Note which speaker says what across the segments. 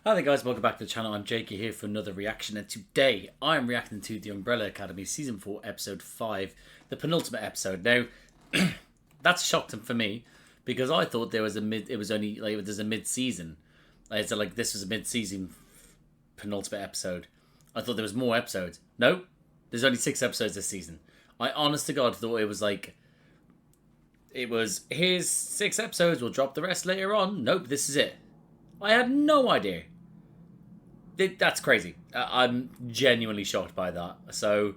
Speaker 1: Hi there guys, welcome back to the channel. I'm Jakey here for another reaction, and today I'm reacting to The Umbrella Academy Season 4 Episode 5, the penultimate episode. Now, that's shocked for me, because I thought there's a mid-season. Like this was a mid-season penultimate episode. I thought there was more episodes. No, there's only 6 episodes this season. I honest to God thought it was like, here's 6 episodes, we'll drop the rest later on. Nope, this is it. I had no idea. That's crazy. I'm genuinely shocked by that. So,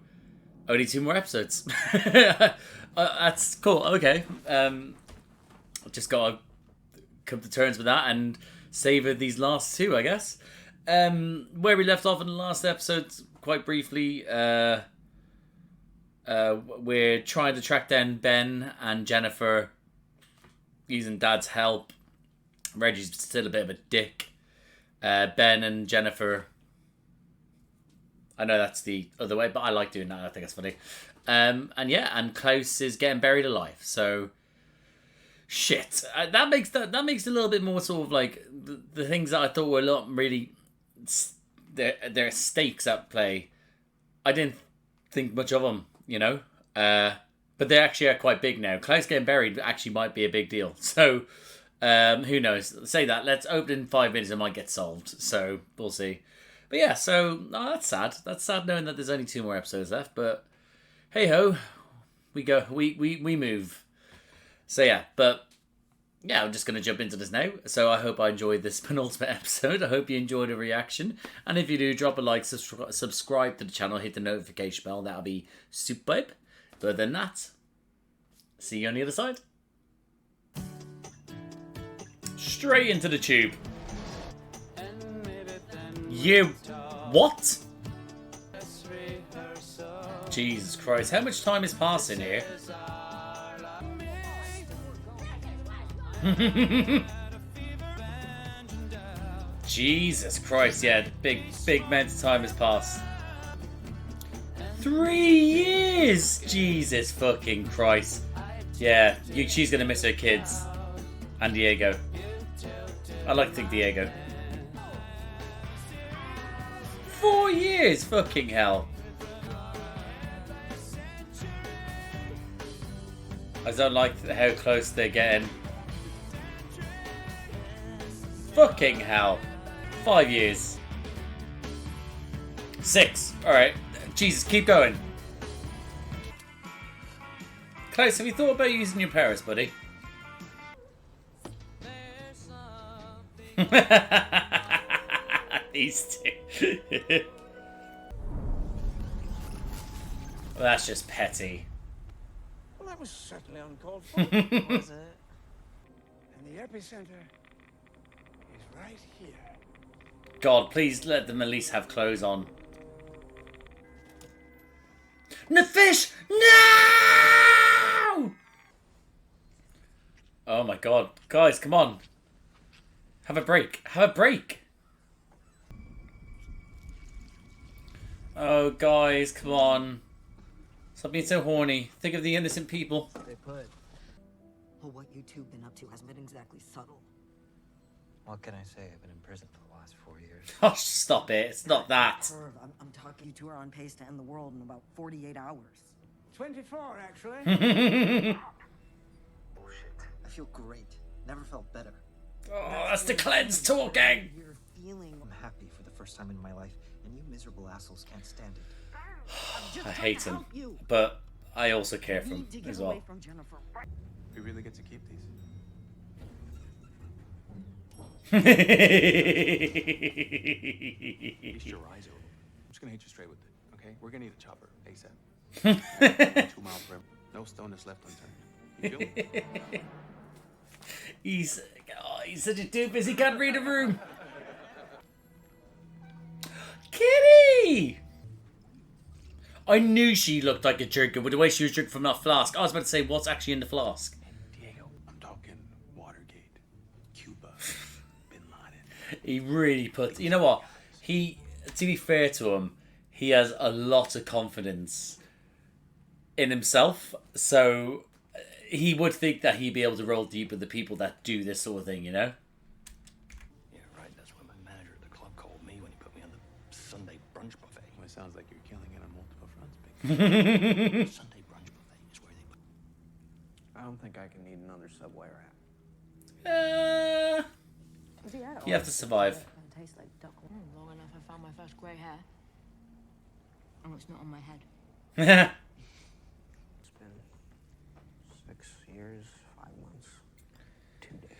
Speaker 1: only 2 more episodes. That's cool. Okay. Just gotta come to terms with that and savor these last 2, I guess. Where we left off in the last episode, quite briefly, we're trying to track down Ben and Jennifer using Dad's help. Reggie's still a bit of a dick. Ben and Jennifer, I know that's the other way, but I like doing that. I think that's funny. And Klaus is getting buried alive. So, shit. That makes it a little bit more sort of like the things that I thought were not really there are stakes at play. I didn't think much of them, you know. But they actually are quite big now. Klaus getting buried actually might be a big deal. So. Who knows? Say that. Let's open in 5 minutes. It might get solved. So we'll see. But yeah. So that's sad. That's sad knowing that there's only 2 more episodes left. But hey ho, we go. We move. So yeah. But yeah, I'm just gonna jump into this now. So I hope I enjoyed this penultimate episode. I hope you enjoyed the reaction. And if you do, drop a like, subscribe to the channel, hit the notification bell. That'll be superb. But other than that, see you on the other side. Straight into the tube. You... What? Jesus Christ. How much time is passing here? Jesus Christ, yeah. Big amount of time has passed. 3 years! Jesus fucking Christ. Yeah, she's gonna miss her kids. And Diego. I like to think Diego. 4 years! Fucking hell. I don't like how close they're getting. Fucking hell. 5 years. 6. Alright. Jesus, keep going. Klaus, have you thought about using your powers, buddy? These 2. Well, that's just petty.
Speaker 2: Well, that was certainly uncalled for, was it? And the epicenter is right here.
Speaker 1: God, please let them at least have clothes on. The fish! No! Oh my God. Guys, come on. Have a break. Have a break. Oh, guys, come on. Stop being so horny. Think of the innocent people.
Speaker 3: They put. Well, what you two been up to hasn't been exactly subtle.
Speaker 4: What can I say? I've been in prison for the last 4 years.
Speaker 1: Oh, stop it. It's not that.
Speaker 3: Irv, I'm talking. You two are on pace to end the world in about 48 hours.
Speaker 2: 24, actually.
Speaker 3: Bullshit. I feel great. Never felt better.
Speaker 1: Oh, that's the cleanse talking.
Speaker 3: You're feeling.
Speaker 4: I'm happy for the first time in my life, and you miserable assholes can't stand it.
Speaker 1: I hate him, but I also care for him as well.
Speaker 5: We really get to keep these. Feast your eyes over. I'm just gonna hit you straight with it, okay? We're gonna need a chopper ASAP. 2 miles per hour. No stone is left unturned. You feel?
Speaker 1: He's such a doofus, he can't read a room. Kitty! I knew she looked like a drinker with the way she was drinking from that flask. I was about to say, what's actually in the flask?
Speaker 5: Diego, I'm talking Watergate, Cuba, Bin Laden.
Speaker 1: He really puts... You know what? To be fair to him, he has a lot of confidence in himself. So he would think that he'd be able to roll deep with the people that do this sort of thing, you know?
Speaker 6: Yeah, right. That's why my manager at the club
Speaker 5: brunch buffet. Well, it sounds like you're killing it on multiple fronts, big.
Speaker 6: Sunday brunch buffet is where they put.
Speaker 2: I don't think I can eat another Subway wrap.
Speaker 1: You have to survive.
Speaker 7: Tastes like duck. Long enough, I found my first grey hair. Oh, it's not on my head.
Speaker 2: It's been 6 years, 5 months, 2 days.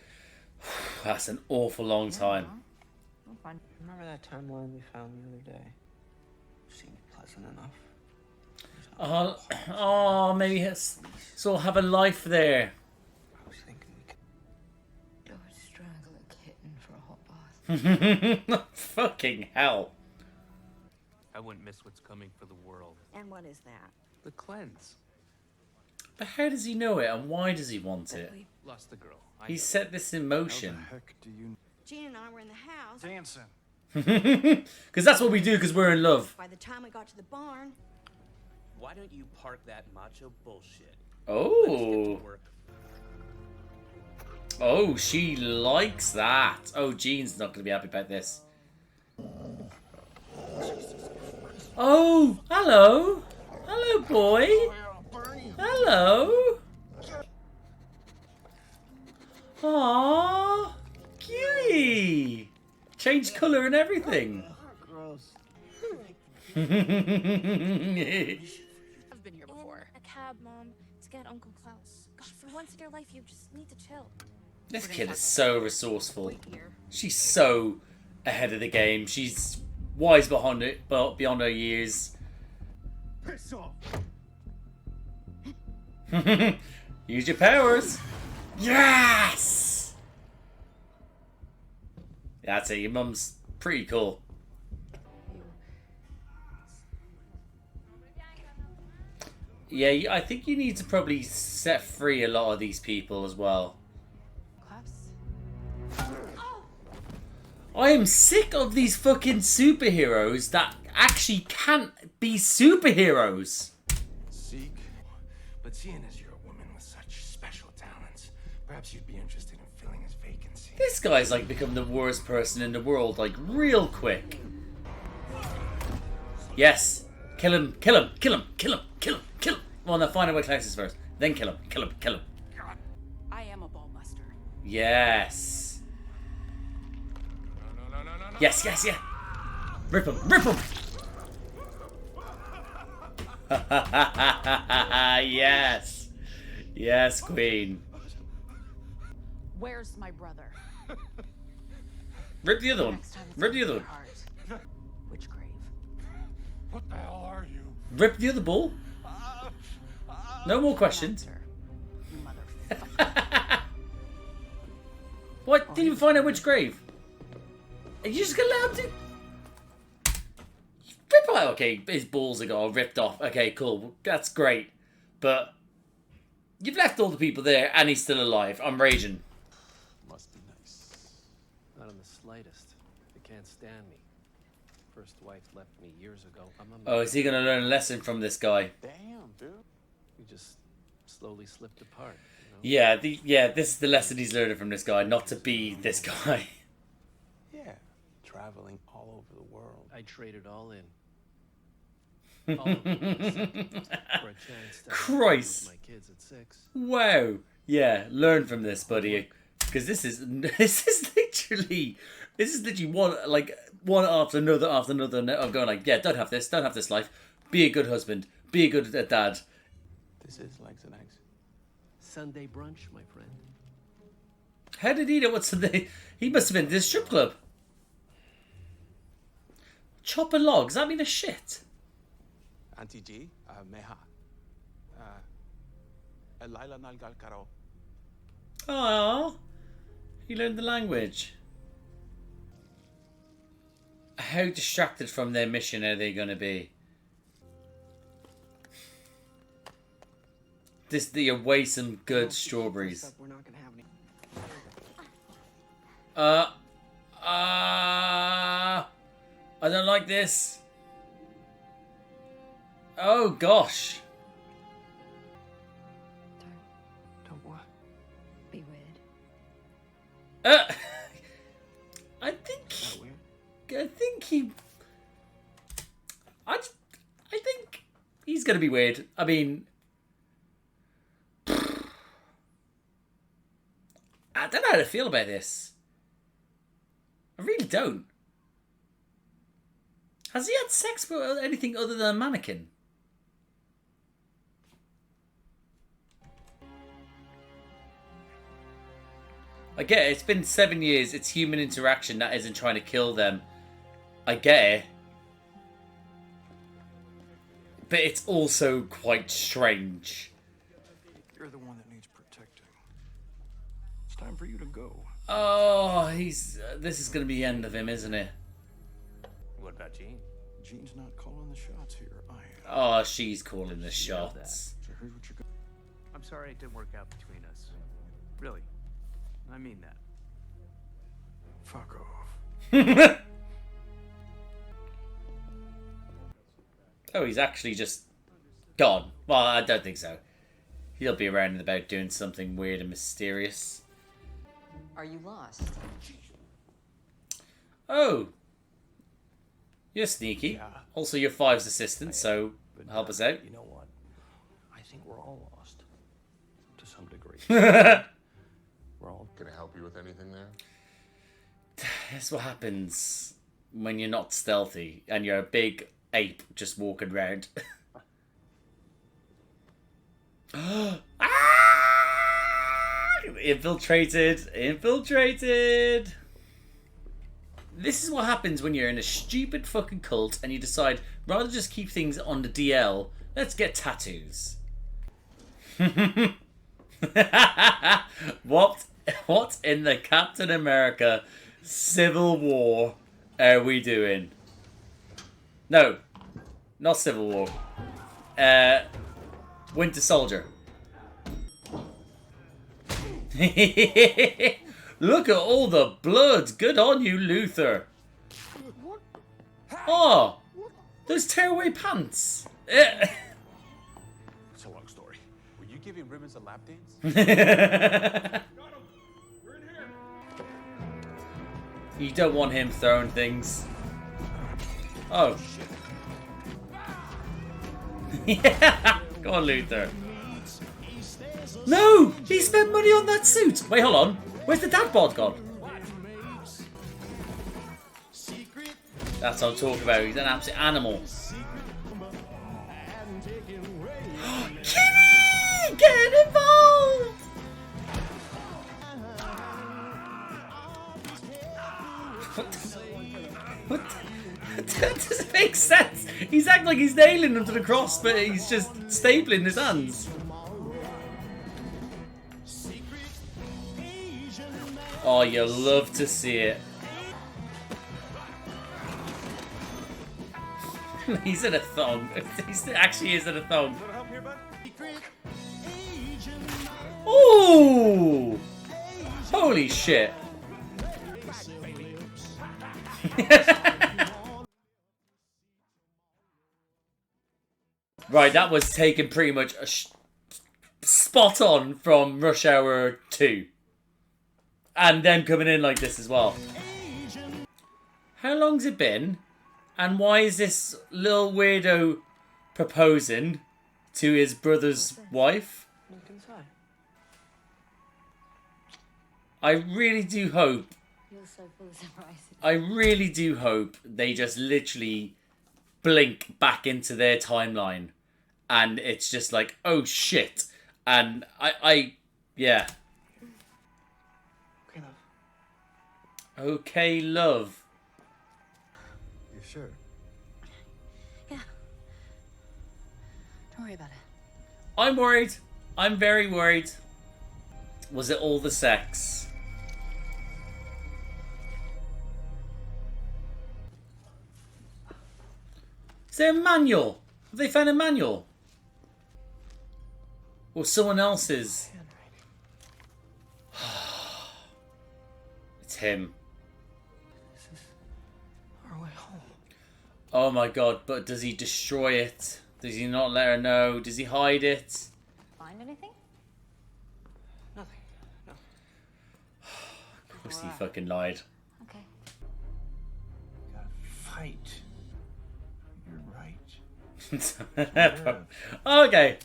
Speaker 1: That's an awful long time.
Speaker 7: I'm fine.
Speaker 2: Remember that timeline we found the other day? Seemed pleasant enough.
Speaker 1: Oh, maybe sort of have a life there.
Speaker 2: I was thinking we could.
Speaker 7: I would strangle a kitten for a hot bath.
Speaker 1: Fucking hell.
Speaker 5: I wouldn't miss what's coming for the world.
Speaker 3: And what is that?
Speaker 5: The cleanse.
Speaker 1: But how does he know it, and why does he want it?
Speaker 5: Lost the girl. I
Speaker 1: He
Speaker 5: know.
Speaker 1: set this in motion.
Speaker 6: Heck, do you
Speaker 3: Gene and I were in the house.
Speaker 6: dancing?
Speaker 1: Because that's what we do, because we're in love.
Speaker 3: By the time we got to the barn,
Speaker 8: Why don't you park that macho bullshit?
Speaker 1: Oh.
Speaker 8: Work.
Speaker 1: Oh, she likes that. Oh, Jean's not going to be happy about this. Oh, hello. Hello, boy. Hello. Aww. Cutie. Changed colour and everything.
Speaker 2: Gross.
Speaker 7: I've been here
Speaker 9: In
Speaker 7: before.
Speaker 9: a cab, Mom, to get Uncle Klaus. God, for once in your life, you just need to chill.
Speaker 1: This kid is so resourceful.
Speaker 7: Wait here.
Speaker 1: She's so ahead of the game. She's wise beyond her years.
Speaker 6: Piss off!
Speaker 1: Use your powers. Yes! That's it. Your mum's pretty cool. Yeah, I think you need to probably set free a lot of these people as well.
Speaker 7: Klaus?
Speaker 1: I am sick of these fucking superheroes that actually can't be superheroes.
Speaker 6: Seek. But seeing as you're a woman with such special talents, perhaps you'd be interested in filling his vacancy.
Speaker 1: This guy's like become the worst person in the world, like real quick. Yes. Kill him, kill him, kill him, kill him, kill him, kill him. Well, no, find out where Klaus is first. Then kill him, kill him, kill him.
Speaker 7: I am a ball buster.
Speaker 1: Yes.
Speaker 6: No.
Speaker 1: Yes, yes, yeah. Rip him, rip him. Yes. Yes, queen.
Speaker 7: Where's my brother?
Speaker 1: Rip the other one.
Speaker 7: Next time it's
Speaker 1: Rip the
Speaker 7: gonna
Speaker 1: other
Speaker 7: be
Speaker 1: one.
Speaker 7: hard. Which grave?
Speaker 6: What the hell are you?
Speaker 1: Rip the other ball. No more questions.
Speaker 7: Answer, you motherfucker.
Speaker 1: What? Didn't even find out which grave. Are you just gonna let him do? Rip out. Okay, his balls are all ripped off. Okay, cool. That's great. But you've left all the people there, and he's still alive. I'm raging.
Speaker 5: Must be nice. Not in the slightest. They can't stand me. First wife left me years ago. I'm a
Speaker 1: Oh, is he gonna learn a lesson from this guy?
Speaker 5: Damn, dude. We just slowly slipped apart.
Speaker 1: Yeah, this is the lesson he's learning from this guy, not to be this guy.
Speaker 5: Yeah. Traveling all over the world. I traded all in. All of it for a chance to
Speaker 1: Christ.
Speaker 5: my kids at 6.
Speaker 1: Wow. Yeah, learn from this, buddy. Because this is literally one after another of going like, yeah, don't have this life. Be a good husband. Be a good dad.
Speaker 5: This is legs and eggs. Sunday brunch, my friend.
Speaker 1: How did he know what's Sunday? He must have been to this strip club. Chop a log. Does that mean a shit?
Speaker 5: Auntie G, meha. Lila nalgal karo.
Speaker 1: Aww. He learned the language. How distracted from their mission are they going to be? You're away some good strawberries.
Speaker 2: We're not gonna have any.
Speaker 1: I don't like this. Oh gosh.
Speaker 2: Don't what?
Speaker 7: Be weird.
Speaker 1: I think
Speaker 2: Is that weird?
Speaker 1: I think he I think he's going to be weird. I mean, I don't know how to feel about this. I really don't. Has he had sex with anything other than a mannequin? I get it. It's been 7 years. It's human interaction that isn't trying to kill them. I get it. But it's also quite strange.
Speaker 2: You're the one that needs protecting. It's time for you to go.
Speaker 1: Oh, this is going to be the end of him, isn't it?
Speaker 8: What about Jean?
Speaker 2: Jean's not calling the shots here. I am.
Speaker 1: Oh, she's calling the shots.
Speaker 2: So here's what you're
Speaker 5: I'm sorry it didn't work out between us. Really. I mean that.
Speaker 2: Fuck off.
Speaker 1: Oh, he's actually just gone. Well, I don't think so. He'll be around and about doing something weird and mysterious.
Speaker 3: Are you lost?
Speaker 1: Oh. You're sneaky.
Speaker 2: Yeah.
Speaker 1: Also, you're Five's assistant, so help us out.
Speaker 2: You know what? I think we're all lost. To some degree. We're all...
Speaker 10: Can I help you with anything there?
Speaker 1: That's what happens when you're not stealthy and you're a big ape just walking around. Ah! Infiltrated! Infiltrated! This is what happens when you're in a stupid fucking cult and you decide, rather than just keep things on the DL, let's get tattoos. What in the Captain America Civil War are we doing? No, not Civil War. Winter Soldier. Look at all the blood. Good on you, Luther. Oh, those tearaway pants.
Speaker 5: It's a long story. Were you giving Ribbons a lap dance?
Speaker 1: You don't want him throwing things. Oh. Yeah. Go on, Luther. No! He spent money on that suit! Wait, hold on. Where's the dad bod gone? That's what I'm talking about. He's an absolute animal. Kitty! Get involved! What? That doesn't make sense. He's acting like he's nailing him to the cross, but he's just stapling his hands. Oh, you'll love to see it. He's in a thong. He actually is in a thong. Ooh! Holy shit. Right, that was taken pretty much spot on from Rush Hour 2. And them coming in like this as well. How long's it been? And why is this little weirdo proposing to his brother's wife? I really do hope.
Speaker 7: You're so full of surprises.
Speaker 1: I really do hope they just literally blink back into their timeline. And it's just like, oh shit. And yeah. Okay, love.
Speaker 4: You sure?
Speaker 7: Yeah. Don't worry about it.
Speaker 1: I'm worried. I'm very worried. Was it all the sex? Is there a manual? Have they found a manual? Or someone else's? It's him.
Speaker 2: Our way home.
Speaker 1: Oh my god, but does he destroy it? Does he not let her know? Does he hide it?
Speaker 7: Find anything?
Speaker 2: Nothing. No.
Speaker 1: Of course he fucking lied.
Speaker 7: Okay.
Speaker 6: Gotta fight. You're right.
Speaker 1: Okay.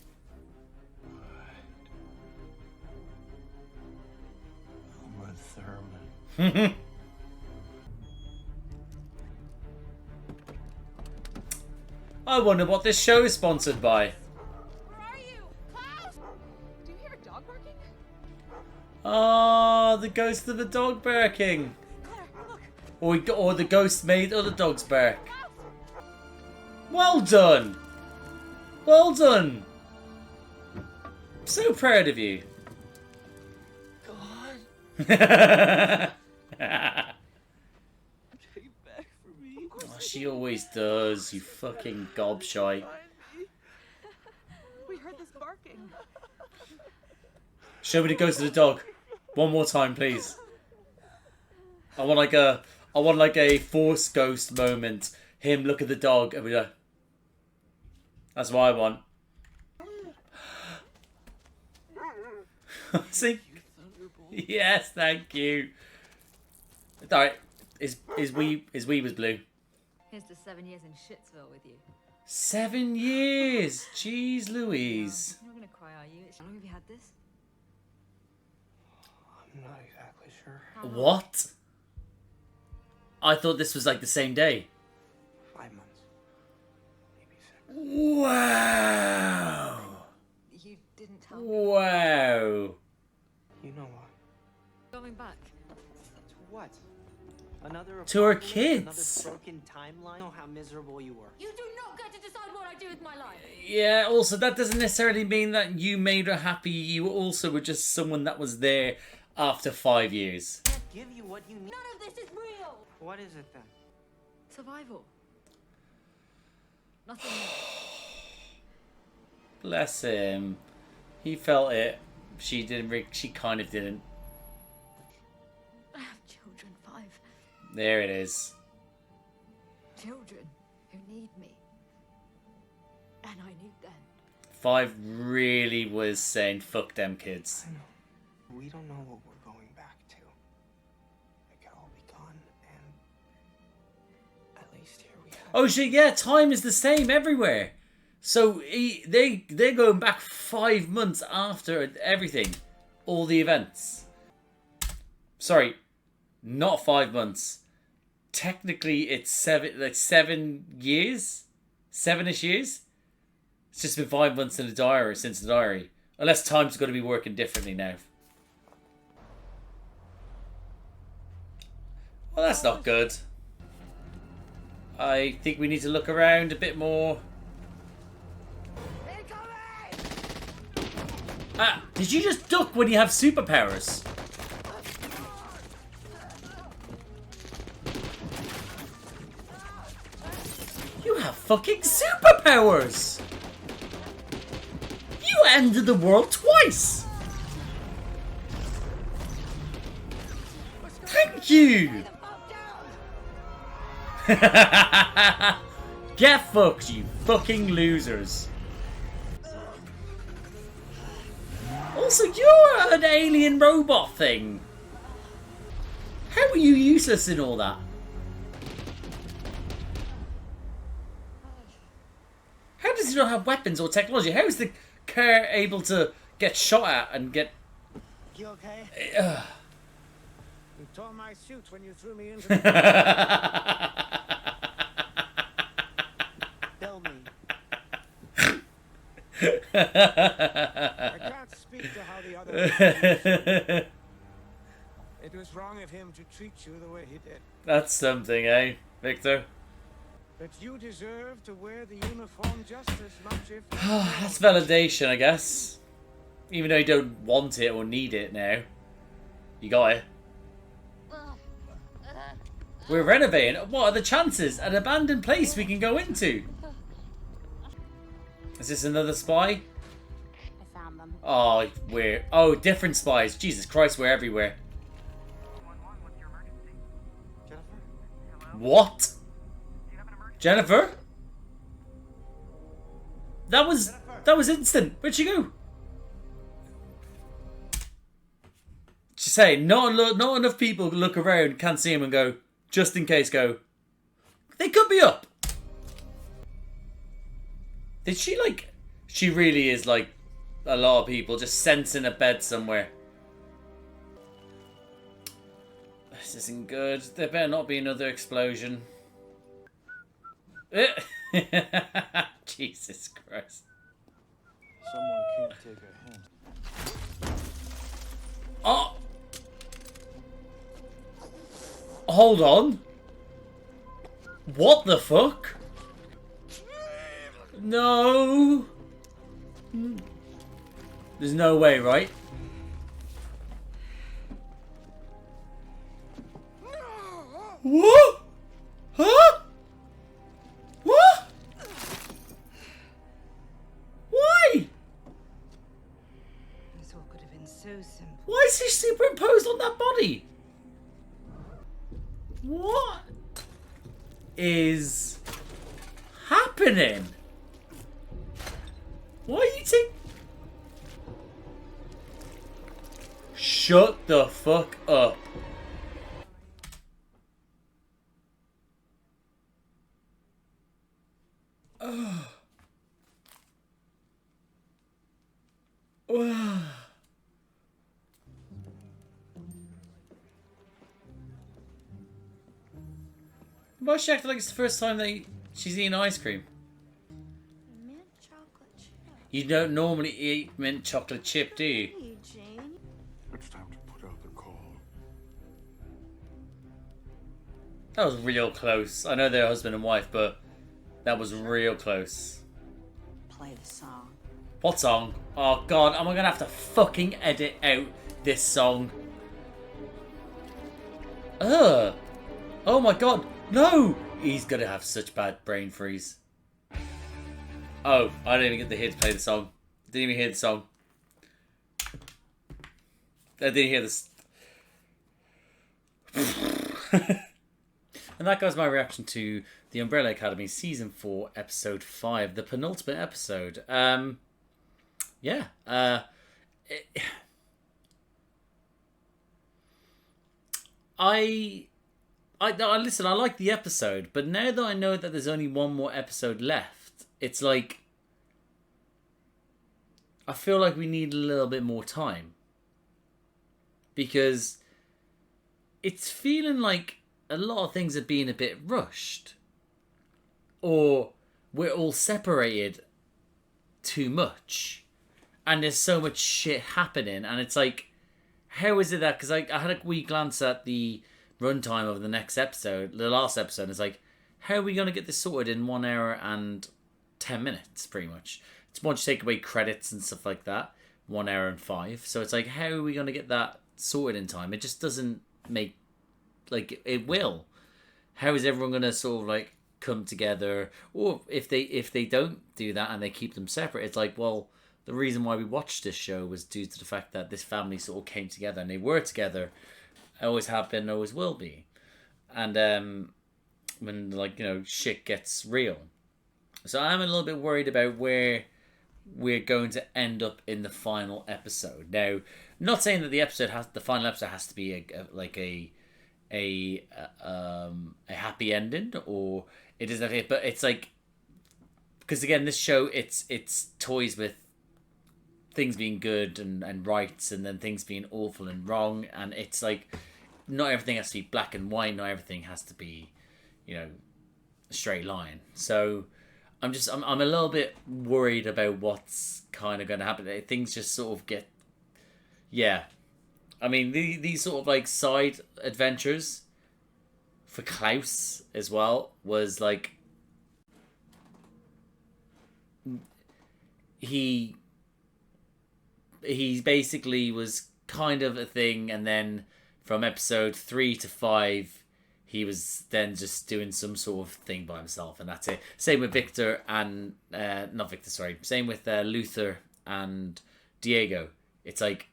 Speaker 6: Uma Thurman.
Speaker 1: I wonder what this show is sponsored by.
Speaker 7: Where are you? Klaus! Do you hear a dog barking?
Speaker 1: Ah, the ghost of the dog barking.
Speaker 7: Claire, look!
Speaker 1: Or the ghost made other dogs bark. Well done! Well done! I'm so proud of you.
Speaker 6: God.
Speaker 1: Oh, she always does, you fucking gobshite.
Speaker 7: We heard this barking.
Speaker 1: Show me the ghost of the dog. One more time, please. I want like a Force Ghost moment. Him look at the dog and be like, that's what I want. See? Yes, thank you. Alright, his wee was blue.
Speaker 7: Here's to 7 years in Shitsville with you.
Speaker 1: 7 years! Jeez Louise.
Speaker 7: You're not gonna cry, are you? How long have you had this?
Speaker 6: I'm not exactly sure.
Speaker 1: What? I thought this was like the same day.
Speaker 6: 5 months. Maybe 6.
Speaker 1: Wow!
Speaker 7: You didn't tell me.
Speaker 1: Wow!
Speaker 6: You know what?
Speaker 7: Going back.
Speaker 4: To what? Another
Speaker 1: To her
Speaker 4: apocalypse?
Speaker 1: kids.
Speaker 4: Another broken timeline? Know how miserable you were.
Speaker 7: You do not get to decide what I do with my life.
Speaker 1: Yeah, also that doesn't necessarily mean that you made her happy. You also were just someone that was there after 5 years.
Speaker 4: Can't give you what you need.
Speaker 7: None of this is real.
Speaker 4: What is it then?
Speaker 7: Survival. Nothing.
Speaker 1: Bless him. He felt it. She didn't. She kind of didn't.
Speaker 7: I have children, 5
Speaker 1: There it is.
Speaker 7: children who need me, and I need them.
Speaker 1: 5 really was saying, fuck them kids.
Speaker 6: I know. We don't know what we're going back to. It could all be gone, and at least here we have.
Speaker 1: Oh shit, yeah, time is the same everywhere. So they're going back 5 months after everything. All the events. Sorry, not 5 months. Technically it's 7 years? 7-ish years? It's just been 5 months in the diary since the diary. Unless time's going to be working differently now. Well, that's not good. I think we need to look around a bit more. Ah, did you just duck when you have superpowers? You have fucking superpowers! You ended the world twice! Thank you! Get fucked, you fucking losers. Also, you're an alien robot thing. How are you useless in all that? How does he not have weapons or technology? How is the car able to get shot at and get...
Speaker 2: You okay? You tore my suit when you threw me into the...
Speaker 4: Tell me.
Speaker 2: I can't speak to how the other... It was wrong of him to treat you the way he did.
Speaker 1: That's something, eh, Victor?
Speaker 2: But you deserve to wear the uniform just as much if...
Speaker 1: That's validation, I guess. Even though you don't want it or need it now. You got it. We're renovating. What are the chances? An abandoned place we can go into. Is this another spy?
Speaker 9: I found them.
Speaker 1: Oh, we're... Oh, different spies. Jesus Christ, we're everywhere.
Speaker 4: Jennifer?
Speaker 1: What? Jennifer? That was instant. Where'd she go? Just say, not enough people look around, can't see him and go, just in case go, they could be up. Did she, like... She really is, like, a lot of people, just sense in a bed somewhere. This isn't good. There better not be another explosion. Jesus Christ.
Speaker 2: Someone can't take a hint.
Speaker 1: Oh! Hold on. What the fuck? No. There's no way, right? What? Huh? What? Why?
Speaker 10: This all could have been so simple.
Speaker 1: Why is he superimposed on that body? What is happening? Why are you taking... Shut the fuck up. Why she acted like it's the first time she's eating ice cream?
Speaker 9: Mint chocolate chip.
Speaker 1: You don't normally eat mint chocolate chip, do you?
Speaker 9: Hey, Jane.
Speaker 6: It's time to put out the call.
Speaker 1: That was real close. I know they're husband and wife, but that was real close.
Speaker 3: Play the song.
Speaker 1: What song? Oh god, am I gonna have to fucking edit out this song? Ugh. Oh my god, no! He's gonna have such bad brain freeze. Oh, I didn't even get to hear to play the song. Didn't even hear the song. I didn't hear this. And that goes my reaction to The Umbrella Academy Season 4, Episode 5, the penultimate episode. Yeah. Listen, I like the episode, but now that I know that there's only one more episode left, it's like... I feel like we need a little bit more time. Because it's feeling like a lot of things are being a bit rushed. Or we're all separated too much. And there's so much shit happening. And it's like, how is it that... Because I had a wee glance at the runtime of the next episode, the last episode. And it's like, how are we going to get this sorted in 1 hour and 10 minutes, pretty much? It's once you take away credits and stuff like that, 1 hour and 5. So it's like, how are we going to get that sorted in time? It just doesn't make... Like, it will. How is everyone going to sort of, like, come together? Or if they don't do that and they keep them separate, it's like, well, the reason why we watched this show was due to the fact that this family sort of came together and they were together. Always have been, always will be. And when, like, you know, shit gets real. So I'm a little bit worried about where we're going to end up in the final episode. Now, not saying that the final episode has to be a happy ending, or it isn't it, but it's like, because again, this show, it's toys with things being good and rights, and then things being awful and wrong, and it's like, not everything has to be black and white, not everything has to be, you know, a straight line. So I'm a little bit worried about what's kind of going to happen. Things just sort of get, yeah. I mean, these sort of like side adventures for Klaus as well was like, he basically was kind of a thing, and then from episode 3 to 5, he was then just doing some sort of thing by himself, and that's it. Same with Viktor and not Viktor, sorry. Same with Luther and Diego. It's like,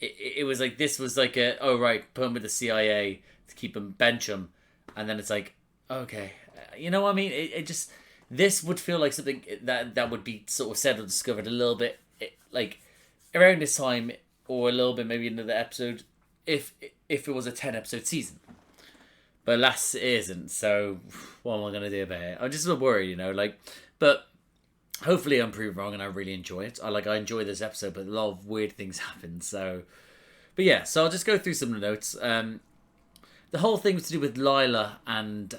Speaker 1: it was like, this was like a, oh right, put him with the CIA to keep him, bench him, and then it's like, okay, you know what I mean? It just, this would feel like something that would be sort of said or discovered a little bit, like around this time, or a little bit maybe into the episode, if it was a 10 episode season. But alas, it isn't. So what am I going to do about it? I'm just a bit worried, you know. Like, but hopefully I'm proved wrong and I really enjoy it. I enjoy this episode, but a lot of weird things happen. So, but yeah, so I'll just go through some of the notes. The whole thing was to do with Lila and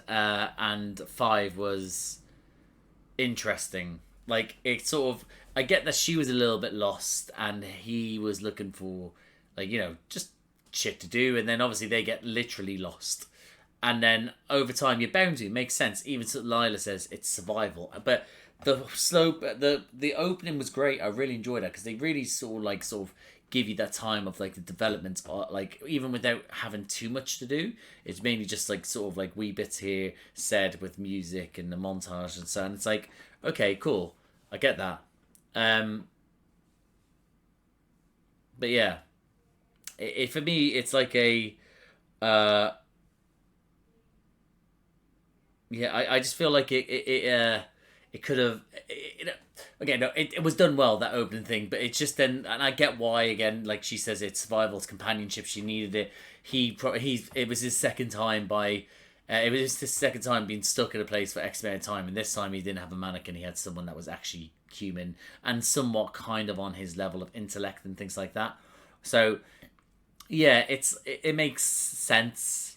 Speaker 1: 5 was interesting. Like, it sort of, I get that she was a little bit lost and he was looking for, like, you know, just shit to do, and then obviously they get literally lost, and then over time you're bound to. It makes sense. Even so, Lila says it's survival, but the opening was great. I really enjoyed that because they really sort of give you that time of like the development, like even without having too much to do. It's mainly just like sort of like wee bits here said with music and the montage and so on. It's like, okay, cool, I get that. But yeah, it for me it's like a yeah, I just feel like it could have again, no, it was done well, that opening thing, but it's just then, and I get why, again, like she says, it's survival, it's companionship, she needed it. It was his second time being stuck in a place for X amount of time, and this time he didn't have a mannequin, he had someone that was actually human and somewhat kind of on his level of intellect and things like that. So yeah, it makes sense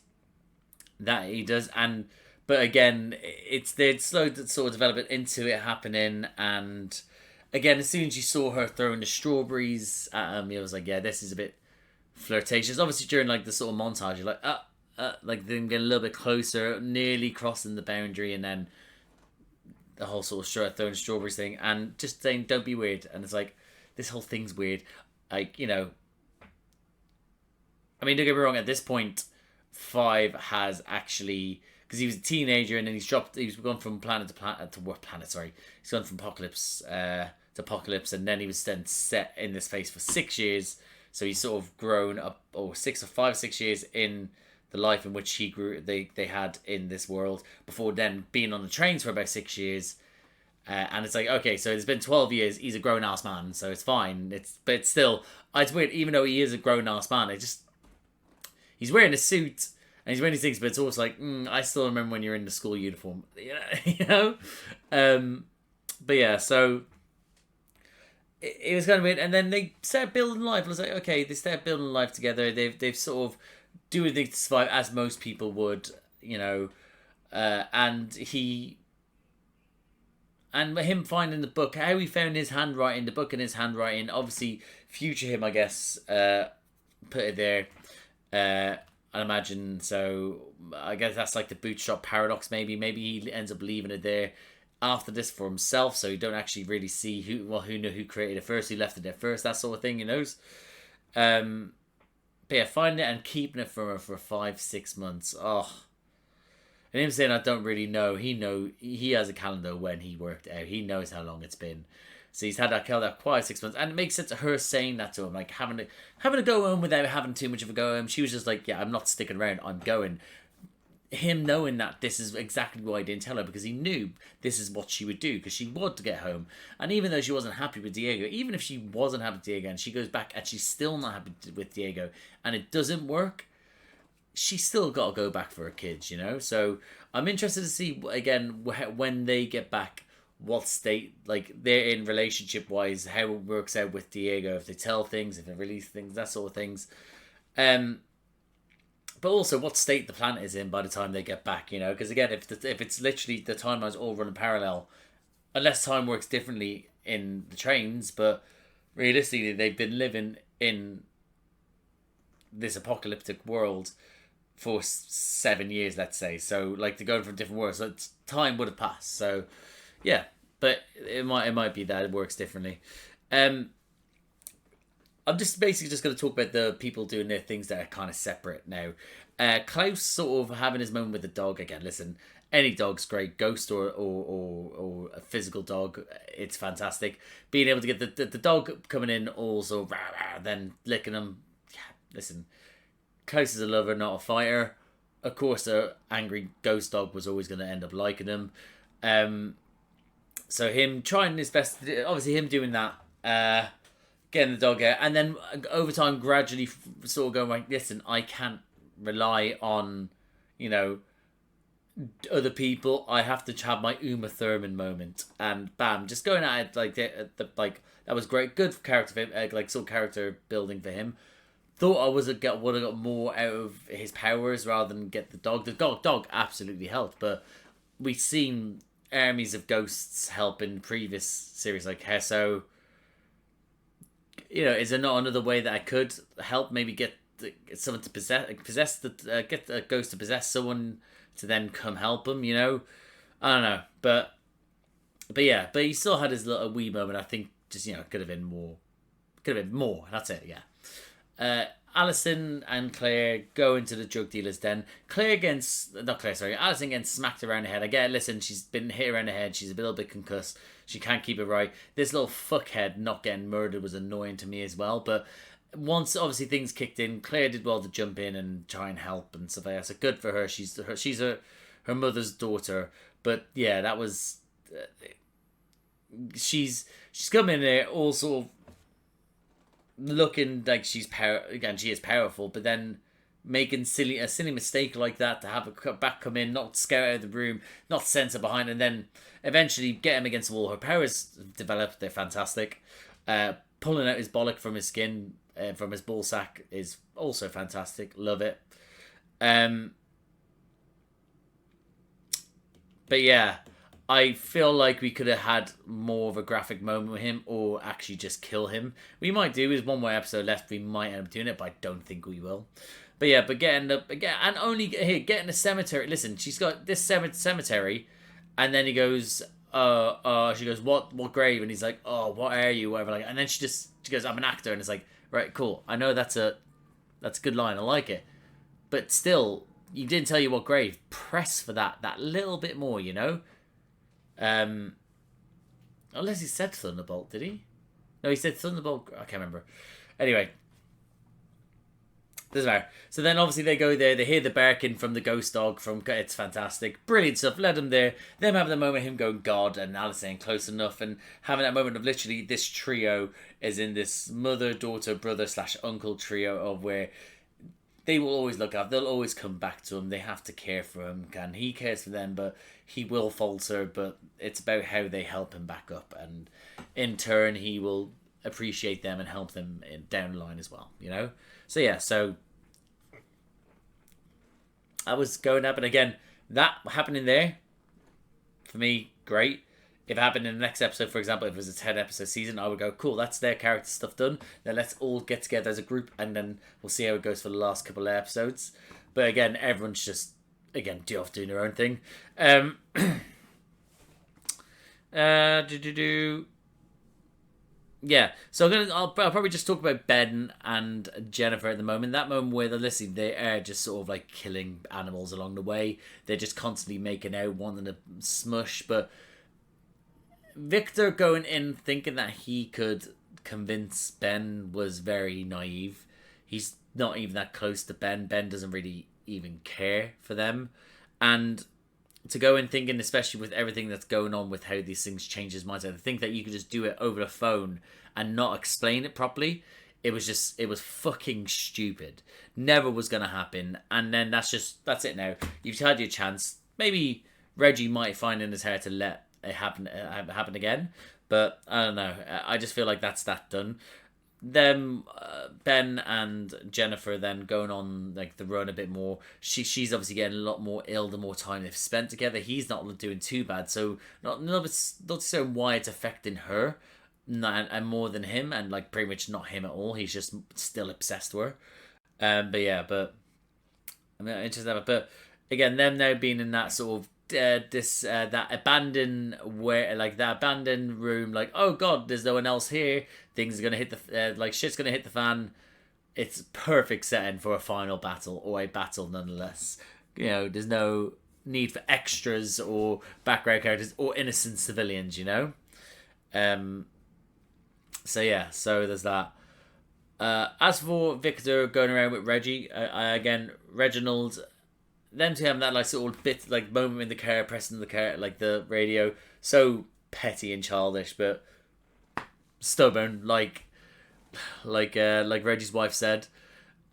Speaker 1: that he does, but again, they'd slow sort of development into it happening, and again, as soon as you saw her throwing the strawberries at him, it was like, yeah, this is a bit flirtatious. Obviously, during like the sort of montage, you're like, like them getting a little bit closer, nearly crossing the boundary, and then the whole sort of throwing strawberries thing, and just saying, don't be weird. And it's like, this whole thing's weird. Like, you know, I mean, don't get me wrong, at this point, 5 has actually, because he was a teenager and then he's gone from planet to planet to what planet, sorry. He's gone from apocalypse to apocalypse, and then he was then set in this place for 6 years. So he's sort of grown up, or 6 years in the life in which he grew, they had in this world, before then being on the trains for about 6 years. And it's like, okay, so it's been 12 years, he's a grown-ass man, so it's fine. But it's still, it's weird, even though he is a grown-ass man, he's wearing a suit, and he's wearing these things, but it's always like, I still remember when you're in the school uniform, you know? But yeah, so it was kind of weird, and then they started building life. I was like, okay, they started building life together. They've sort of doing things to survive as most people would, you know. And him finding the book, how he found his handwriting, the book in his handwriting. Obviously, future him, I guess, put it there. I imagine so. I guess that's like the bootstrap paradox. Maybe he ends up leaving it there after this for himself, so you don't actually really see who created it first, who left it there first, that sort of thing, you know. But yeah, finding it and keeping it from her for 5-6 months. Oh, and him saying, I don't really know. He has a calendar when he worked out. He knows how long it's been. So he's had that quiet 6 months, and it makes sense to her saying that to him, like having to go home without having too much of a go home. She was just like, yeah, I'm not sticking around, I'm going. Him knowing that this is exactly why he didn't tell her, because he knew this is what she would do, because she wanted to get home. And even though she wasn't happy with Diego, even if she wasn't happy with Diego and she goes back and she's still not happy with Diego and it doesn't work, she's still got to go back for her kids, you know. So I'm interested to see again when they get back, what state like they're in relationship wise, how it works out with Diego, if they tell things, if they release things, that sort of things. But also what state the planet is in by the time they get back, you know, because again, if it's literally the timelines all running parallel, unless time works differently in the trains, but realistically they've been living in this apocalyptic world for 7 years, let's say. So like they're going from different worlds, so time would have passed. So yeah, but it might be that it works differently. I'm just basically just going to talk about the people doing their things that are kind of separate now. Klaus sort of having his moment with the dog. Again, listen, any dog's great, ghost or a physical dog, it's fantastic. Being able to get the dog coming in also, rah, rah, then licking him. Yeah, listen, Klaus is a lover, not a fighter. Of course, the angry ghost dog was always going to end up liking him. So him trying his best, obviously him doing that, getting the dog out, and then over time gradually sort of going like, listen, I can't rely on you know, other people, I have to have my Uma Thurman moment, and bam, just going at it like like that was great, good character, like sort of character building for him. Thought I would have got more out of his powers rather than get the dog. The dog absolutely helped, but we've seen armies of ghosts help in previous series like Hesso. You know, is there not another way that I could help? Maybe get someone to get a ghost to possess someone to then come help him. You know, I don't know, but yeah, but he still had his little wee moment. I think just could have been more. That's it. Yeah. Allison and Claire go into the drug dealer's den. Allison getting smacked around the head. I get it, listen, she's been hit around the head. She's a little bit concussed. She can't keep it right. This little fuckhead not getting murdered was annoying to me as well. But once, obviously, things kicked in, Claire did well to jump in and try and help and stuff like that. So good for her. She's her mother's daughter. But yeah, that was... she's come in there all sort of looking like she is powerful, but then making a silly mistake like that to have a back come in, not scare out of the room, not censor behind, and then eventually get him against the wall. Her powers developed, they're fantastic. Pulling out his bollock from his skin, from his ball sack is also fantastic. Love it. But yeah, I feel like we could have had more of a graphic moment with him, or actually just kill him. We might do. There's one more episode left. We might end up doing it, but I don't think we will. But yeah, but getting the cemetery. Listen, she's got this cemetery, and then he goes, she goes, what grave? And he's like, oh, what are you? Whatever. Like, and then she goes, I'm an actor, and it's like, right, cool. I know that's a good line. I like it, but still, you didn't tell you what grave. Press for that little bit more, you know. Unless he said Thunderbolt, did he? No, he said Thunderbolt. I can't remember. Anyway, doesn't matter. So then obviously they go there. They hear the barking from the ghost dog. It's fantastic, brilliant stuff. Let them there. Them having the moment of him going God and Alice saying close enough, and having that moment of literally this trio is in this mother, daughter, brother / uncle trio of where they will always look up. They'll always come back to him. They have to care for him. And he cares for them, but he will falter. But it's about how they help him back up. And in turn, he will appreciate them and help them down the line as well. You know? So yeah, so I was going up. And again, that happening there, for me, great. If it happened in the next episode, for example, if it was a 10-episode season, I would go, cool, that's their character stuff done. Then let's all get together as a group, and then we'll see how it goes for the last couple of episodes. But again, everyone's just, doing their own thing. Yeah, so I'll probably just talk about Ben and Jennifer at the moment. That moment where they are just sort of like killing animals along the way. They're just constantly making out, wanting to smush, but Viktor going in thinking that he could convince Ben was very naive. He's not even that close to Ben. Ben doesn't really even care for them. And to go in thinking, especially with everything that's going on with how these things change his mindset, to think that you could just do it over the phone and not explain it properly, it was fucking stupid. Never was going to happen. And then that's it now. You've had your chance. Maybe Reggie might find in his hair to let it happen again, but I don't know. I just feel like that's that done. Them Ben and Jennifer then going on like the run a bit more. She's obviously getting a lot more ill the more time they've spent together. He's not doing too bad, so not so why it's affecting her and more than him, and like pretty much not him at all. He's just still obsessed with her. But I'm interested in that. But again, them now being in that sort of that abandoned room, like, oh god, there's no one else here, things are gonna hit the shit's gonna hit the fan. It's perfect setting for a final battle, or a battle nonetheless. There's no need for extras or background characters or innocent civilians, so yeah, so there's that. As for Viktor going around with Reggie, again, Reginald, them two having that like sort of bit like moment in the car, pressing the car like the radio, so petty and childish, but stubborn, like Reggie's wife said.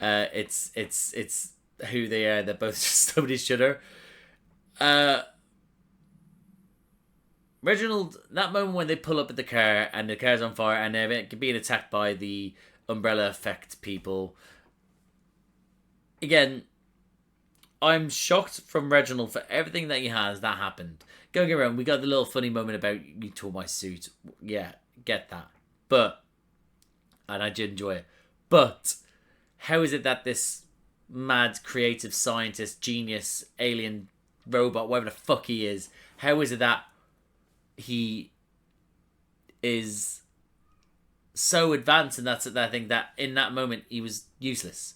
Speaker 1: It's who they are. They're both just stabbed each other. Reginald, that moment when they pull up at the car and the car's on fire and they're being attacked by the umbrella effect people. Again, I'm shocked from Reginald for everything that he has that happened. Don't get me wrong, we got the little funny moment about you tore my suit. Yeah, get that. And I did enjoy it. But how is it that this mad creative scientist, genius, alien, robot, whatever the fuck he is, how is it that he is so advanced in that thing that in that moment he was useless?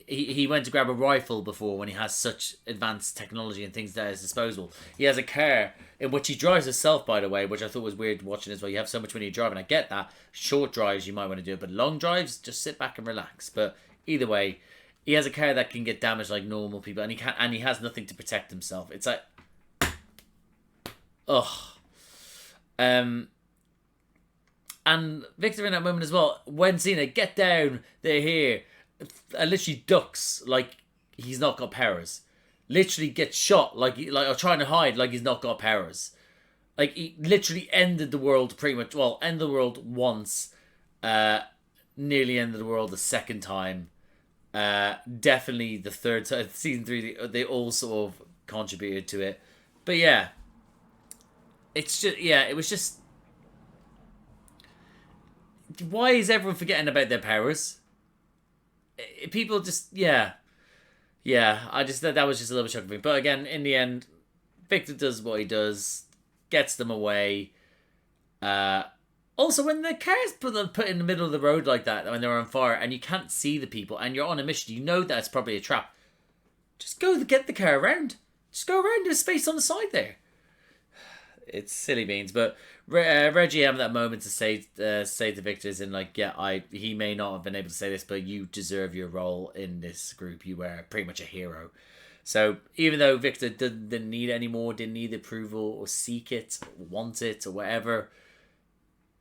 Speaker 1: He went to grab a rifle before when he has such advanced technology and things at his disposal. He has a car in which he drives himself, by the way, which I thought was weird watching as well. You have so much when you drive, and I get that. Short drives you might want to do it, but long drives, just sit back and relax. But either way, he has a car that can get damaged like normal people, and he has nothing to protect himself. It's like, ugh. And Viktor in that moment as well, when seeing it, get down, they're here. Literally ducks like he's not got powers. Literally gets shot or trying to hide like he's not got powers. Like he literally ended the world pretty much. Well, ended the world once. Nearly ended the world the second time. Definitely the third time. Season 3, they all sort of contributed to it. But yeah, it's just it was just. Why is everyone forgetting about their powers? People just, I just thought that was just a little bit shocking. But again, in the end, Viktor does what he does, gets them away. Also, when the car's put in the middle of the road like that, when they're on fire, and you can't see the people, and you're on a mission, you know that it's probably a trap. Just go get the car around. Just go around. There's space on the side there. It's silly beans, but Reggie having that moment to say to Viktor is in like, he may not have been able to say this, but you deserve your role in this group. You were pretty much a hero. So even though Viktor didn't need it anymore, didn't need approval or seek it, or want it or whatever,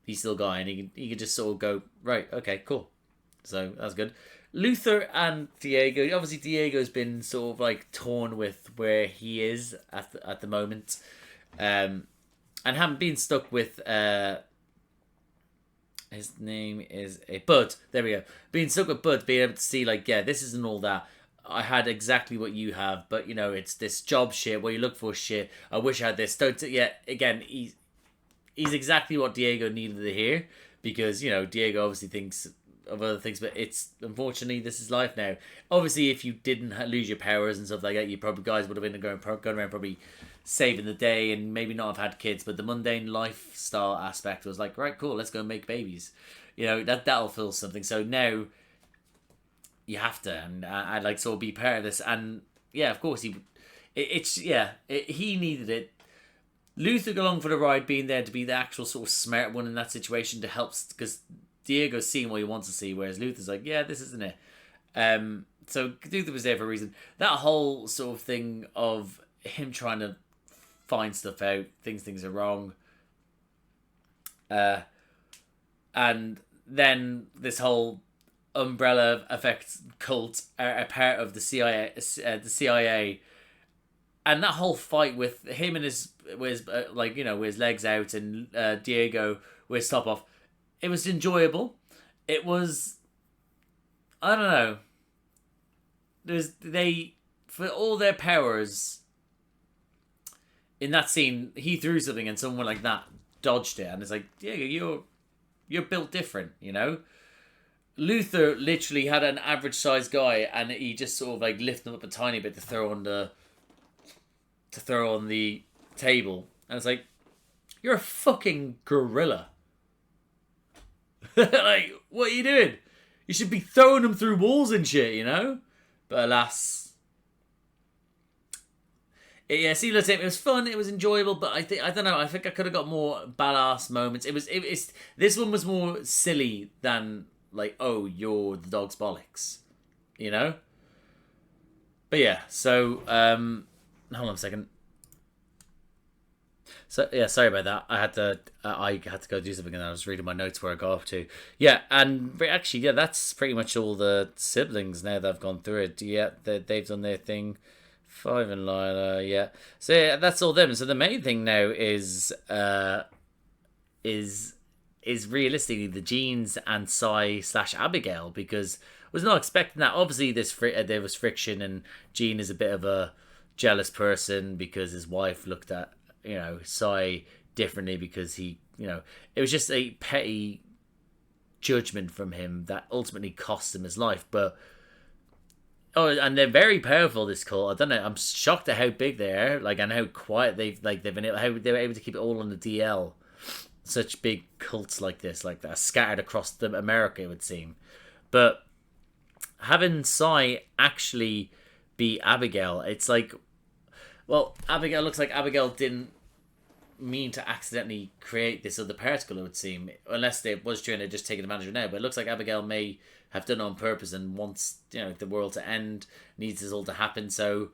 Speaker 1: he still got it, and he could just sort of go, right, okay, cool. So that's good. Luther and Diego. Obviously, Diego's been sort of like torn with where he is at the moment. And haven't been stuck with his name is Bud. There we go. Being stuck with Bud, being able to see like, this isn't all that. I had exactly what you have, but it's this job shit where you look for shit. I wish I had this. Again, he's exactly what Diego needed to hear, because Diego obviously thinks of other things, but it's unfortunately this is life now. Obviously, if you didn't lose your powers and stuff like that, you probably guys would have been going around probably saving the day and maybe not have had kids, but the mundane lifestyle aspect was like, right, cool, let's go make babies. That'll fill something. So now you have to, and I'd like sort of be part of this. And of course he needed it. Luther go along for the ride, being there to be the actual sort of smart one in that situation to help, because Diego's seeing what he wants to see, whereas Luther's like, this isn't it. So Luther was there for a reason. That whole sort of thing of him trying to find stuff out, things are wrong, and then this whole umbrella effect cult are a part of the CIA, and that whole fight with him and his with his legs out and Diego with his top off, it was enjoyable. It was, I don't know. For all their powers. In that scene, he threw something and someone like that dodged it, and it's like, Diego, you're built different, Luther literally had an average sized guy, and he just sort of like lifted him up a tiny bit to throw on the table, and it's like, you're a fucking gorilla. Like, what are you doing? You should be throwing them through walls and shit, But alas. See, it was fun, it was enjoyable, but I don't know, I think I could have got more badass moments. This one was more silly than like, oh, you're the dog's bollocks, But so hold on a second. So yeah, sorry about that. I had to go do something, and I was reading my notes where I got up to. Yeah, and actually, yeah, that's pretty much all the siblings now that have gone through it. Yeah, they've done their thing. Five and Lila, yeah. So yeah, that's all them. So the main thing now is realistically the Jeans and Sai / Abigail, because I was not expecting that. Obviously, there was friction, and Jean is a bit of a jealous person because his wife looked at Sai differently because he it was just a petty judgment from him that ultimately cost him his life. But and they're very powerful, this cult. I don't know. I'm shocked at how big they are, and how quiet they've been able, how they were able to keep it all on the DL. Such big cults like this, like that, scattered across America, it would seem. But having Sai actually be Abigail, it's like, well, Abigail looks like Abigail didn't mean to accidentally create this other particle, it would seem, unless they was trying to just take advantage of it now. But it looks like Abigail may have done it on purpose and wants the world to end, needs this all to happen. So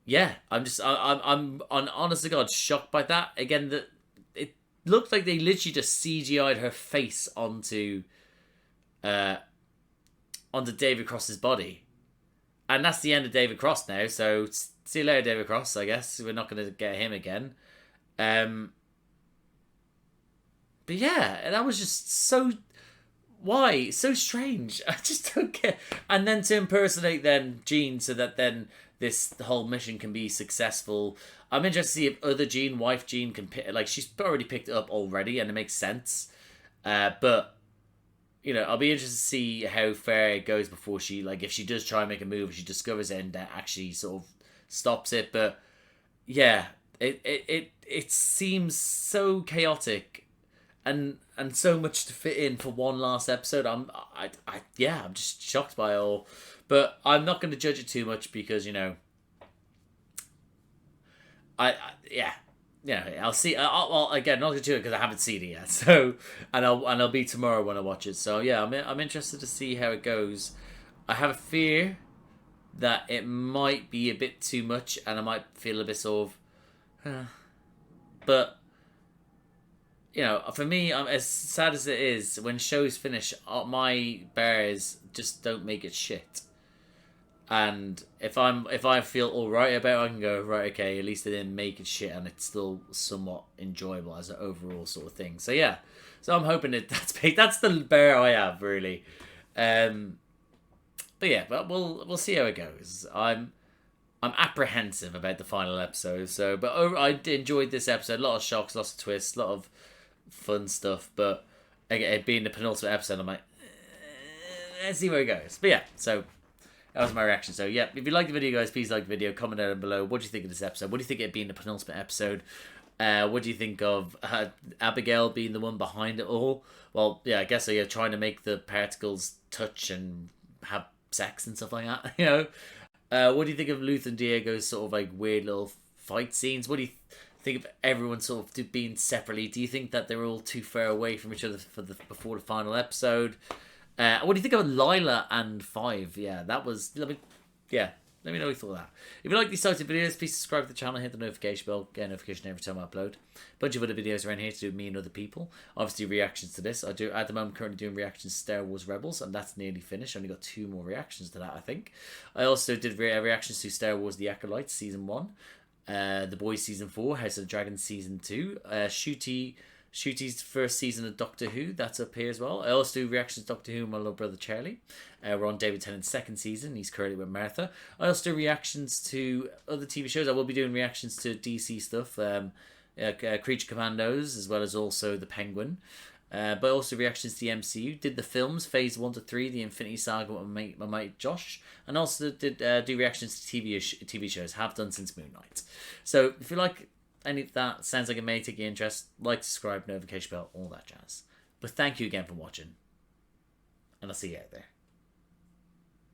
Speaker 1: yeah, I'm honest to God shocked by that. Again, that it looked like they literally just CGI'd her face onto David Cross's body, and that's the end of David Cross now. So see you later, David Cross. I guess we're not going to get him again. But yeah, that was just so strange. I just don't get. And then to impersonate then Jean so that then this whole mission can be successful. I'm interested to see if other Jean, wife Jean, can pick, like, she's already picked it up already, and it makes sense. But I'll be interested to see how far it goes before she, like, if she does try and make a move, she discovers it and actually sort of stops it. But yeah, it seems so chaotic and so much to fit in for one last episode. I'm just shocked by it all. But I'm not going to judge it too much because I'll see. Well, again, not going to do it because I haven't seen it yet. So and I'll be tomorrow when I watch it. So yeah, I'm interested to see how it goes. I have a fear that it might be a bit too much, and I might feel a bit sort of. But for me, as sad as it is, when shows finish, my bears just don't make it shit. And if I feel alright about it, I can go, right, okay, at least they didn't make it shit, and it's still somewhat enjoyable as an overall sort of thing. So yeah, so I'm hoping that's the bear I have, really. But yeah, but we'll see how it goes. I'm apprehensive about the final episode. So, but I enjoyed this episode. A lot of shocks, lots of twists, a lot of fun stuff. But again, it being the penultimate episode, I'm like, let's see where it goes. But yeah, so that was my reaction. So yeah, if you like the video, guys, please like the video. Comment down below. What do you think of this episode? What do you think it being the penultimate episode? What do you think of Abigail being the one behind it all? Well, yeah, I guess so. You're trying to make the particles touch and have sex and stuff like that. What do you think of Luther and Diego's sort of like weird little fight scenes? What do you think of everyone sort of being separately? Do you think that they're all too far away from each other before the final episode? What do you think of Lila and Five? Yeah, that was. Let me know what you thought of that. If you like these types of videos, please subscribe to the channel, hit the notification bell, get a notification every time I upload. A bunch of other videos around here to do with me and other people. Obviously, reactions to this. I do at the moment currently doing reactions to Star Wars Rebels, and that's nearly finished. I only got 2 more reactions to that, I think. I also did reactions to Star Wars The Acolyte Season 1, The Boys Season 4, House of the Dragon Season 2, Shooty's first season of Doctor Who, that's up here as well. I also do reactions to Doctor Who with my little brother Charlie. We're on David Tennant's second season. He's currently with Martha. I also do reactions to other TV shows. I will be doing reactions to DC stuff, Creature Commandos, as well as also The Penguin. But also reactions to the MCU. Did the films, Phase 1 to 3, The Infinity Saga with my mate Josh. And also did do reactions to TV shows. Have done since Moon Knight. So if you like any of that, sounds like it may take your interest, like, subscribe, notification bell, all that jazz. But thank you again for watching, and I'll see you out there.